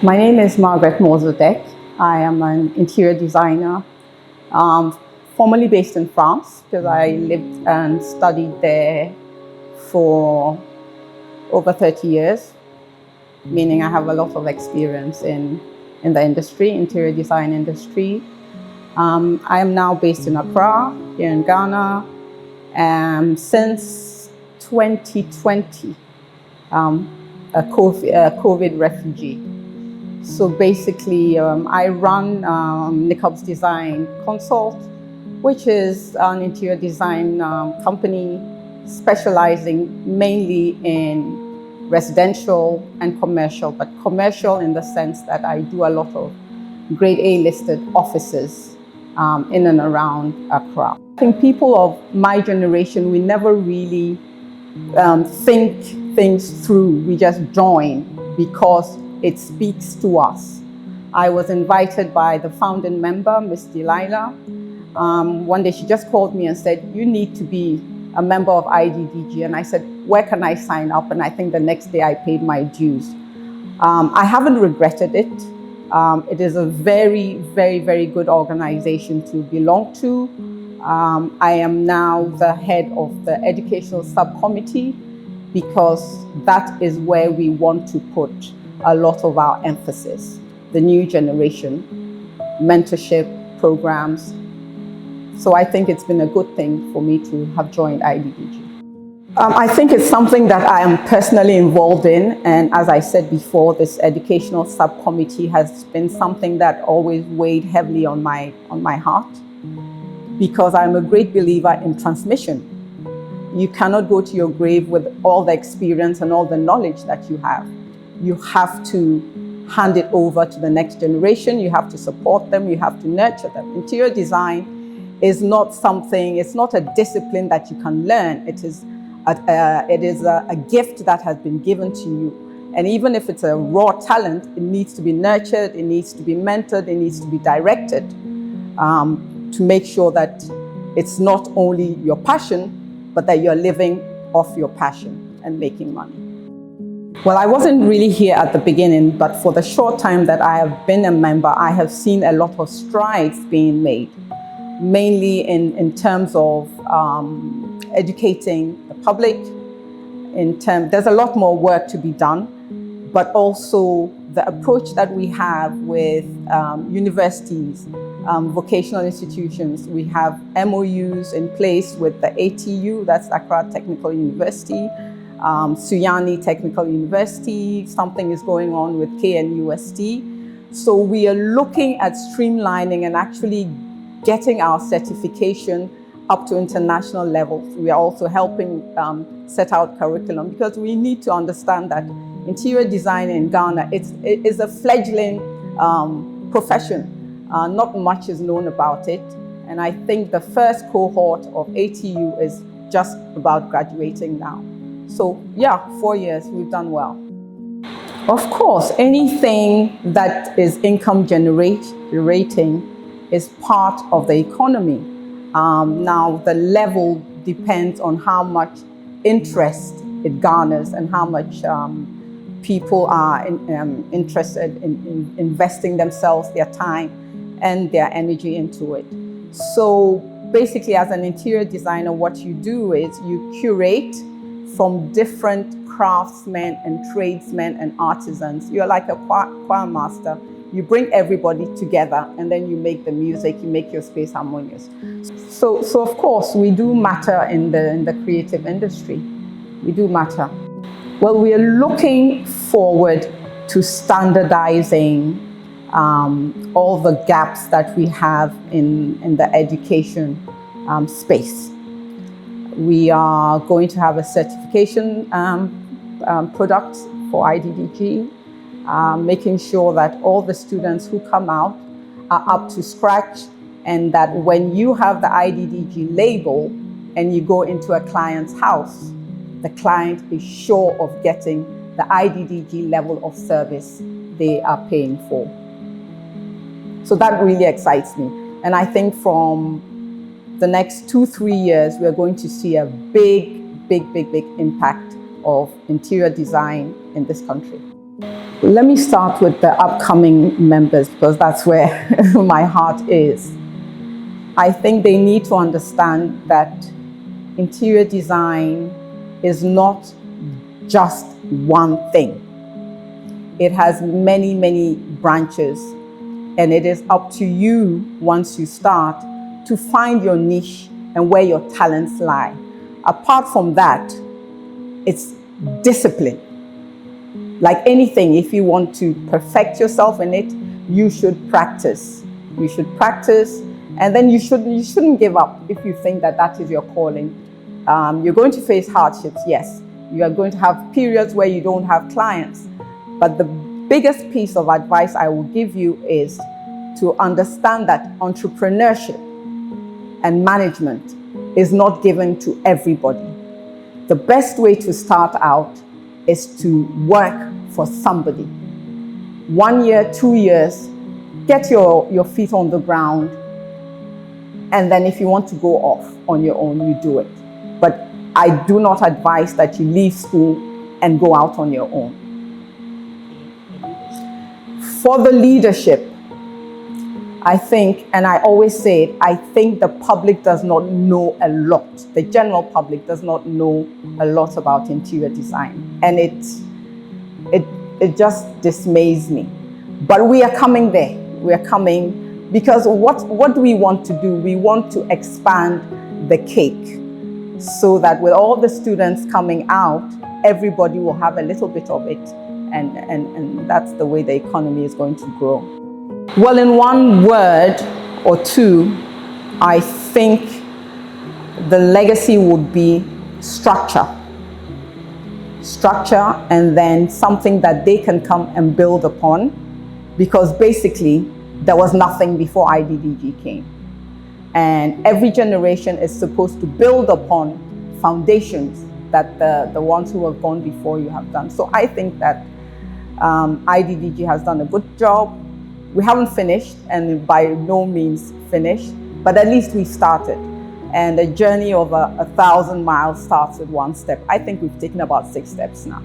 My name is Margaret Morzadec. I am an interior designer, formerly based in France because I lived and studied there for over 30 years, meaning I have a lot of experience in the industry, interior design industry. I am now based in Accra, here in Ghana, and since 2020, a COVID refugee. So basically, I run Nicob's Design Consult, which is an interior design company specializing mainly in residential and commercial, but commercial in the sense that I do a lot of grade A listed offices in and around Accra. I think people of my generation, we never really think things through. We just join because it speaks to us. I was invited by the founding member, Miss Delilah. One day she just called me and said, "You need to be a member of IDDG." And I said, "Where can I sign up?" And I think the next day I paid my dues. I haven't regretted it. It is a very, very, very good organization to belong to. I am now the head of the educational subcommittee because that is where we want to put a lot of our emphasis. The new generation, mentorship programs. So I think it's been a good thing for me to have joined IDDG. I think it's something that I am personally involved in, and as I said before, this educational subcommittee has been something that always weighed heavily on my heart, because I'm a great believer in transmission. You cannot go to your grave with all the experience and all the knowledge that you have. You have to hand it over to the next generation. You have to support them. You have to nurture them. Interior design is not something, it's not a discipline that you can learn. It is a gift that has been given to you. And even if it's a raw talent, it needs to be nurtured, it needs to be mentored, it needs to be directed to make sure that it's not only your passion, but that you're living off your passion and making money. Well, I wasn't really here at the beginning, but for the short time that I have been a member, I have seen a lot of strides being made, mainly in terms of educating the public. There's a lot more work to be done, but also the approach that we have with universities, vocational institutions. We have MOUs in place with the ATU, that's Accra Technical University, Suyani Technical University. Something is going on with KNUST. So we are looking at streamlining and actually getting our certification up to international levels. We are also helping set out curriculum, because we need to understand that interior design in Ghana, it is a fledgling profession. Not much is known about it. And I think the first cohort of ATU is just about graduating now. So yeah, 4 years, we've done well. Of course, anything that is income generating is part of the economy. Now, the level depends on how much interest it garners and how much people are interested in investing themselves, their time, and their energy into it. So basically, as an interior designer, what you do is you curate from different craftsmen and tradesmen and artisans. You're like a choir master. You bring everybody together and then you make the music, you make your space harmonious. So of course, we do matter in the creative industry. We do matter. Well, we are looking forward to standardizing all the gaps that we have in the education space. We are going to have a certification product for IDDG, making sure that all the students who come out are up to scratch, and that when you have the IDDG label and you go into a client's house, the client is sure of getting the IDDG level of service they are paying for. So that really excites me. And I think from the next 2-3 years, we're going to see a big impact of interior design in this country. Let me start with the upcoming members because that's where my heart is. I think they need to understand that interior design is not just one thing. It has many, many branches, and it is up to you, once you start, to find your niche and where your talents lie. Apart from that, it's discipline. Like anything, if you want to perfect yourself in it, you should practice. You should practice, and then you shouldn't give up if you think that that is your calling. You're going to face hardships, yes. You are going to have periods where you don't have clients. But the biggest piece of advice I will give you is to understand that entrepreneurship and management is not given to everybody. The best way to start out is to work for somebody. 1 year, 2 years, get your feet on the ground, and then if you want to go off on your own, you do it. But I do not advise that you leave school and go out on your own. For the leadership, I think, and I always say it, I think the public does not know a lot. The general public does not know a lot about interior design. And it just dismays me. But we are coming there. We are coming because what do we want to do? We want to expand the cake so that with all the students coming out, everybody will have a little bit of it. And that's the way the economy is going to grow. Well, in one word or two, I think the legacy would be structure. Structure, and then something that they can come and build upon, because basically there was nothing before IDDG came. And every generation is supposed to build upon foundations that the ones who have gone before you have done. So I think that IDDG has done a good job. We haven't finished, and by no means finished, but at least we started. And a journey of 1,000 miles starts with one step. I think we've taken about 6 steps now.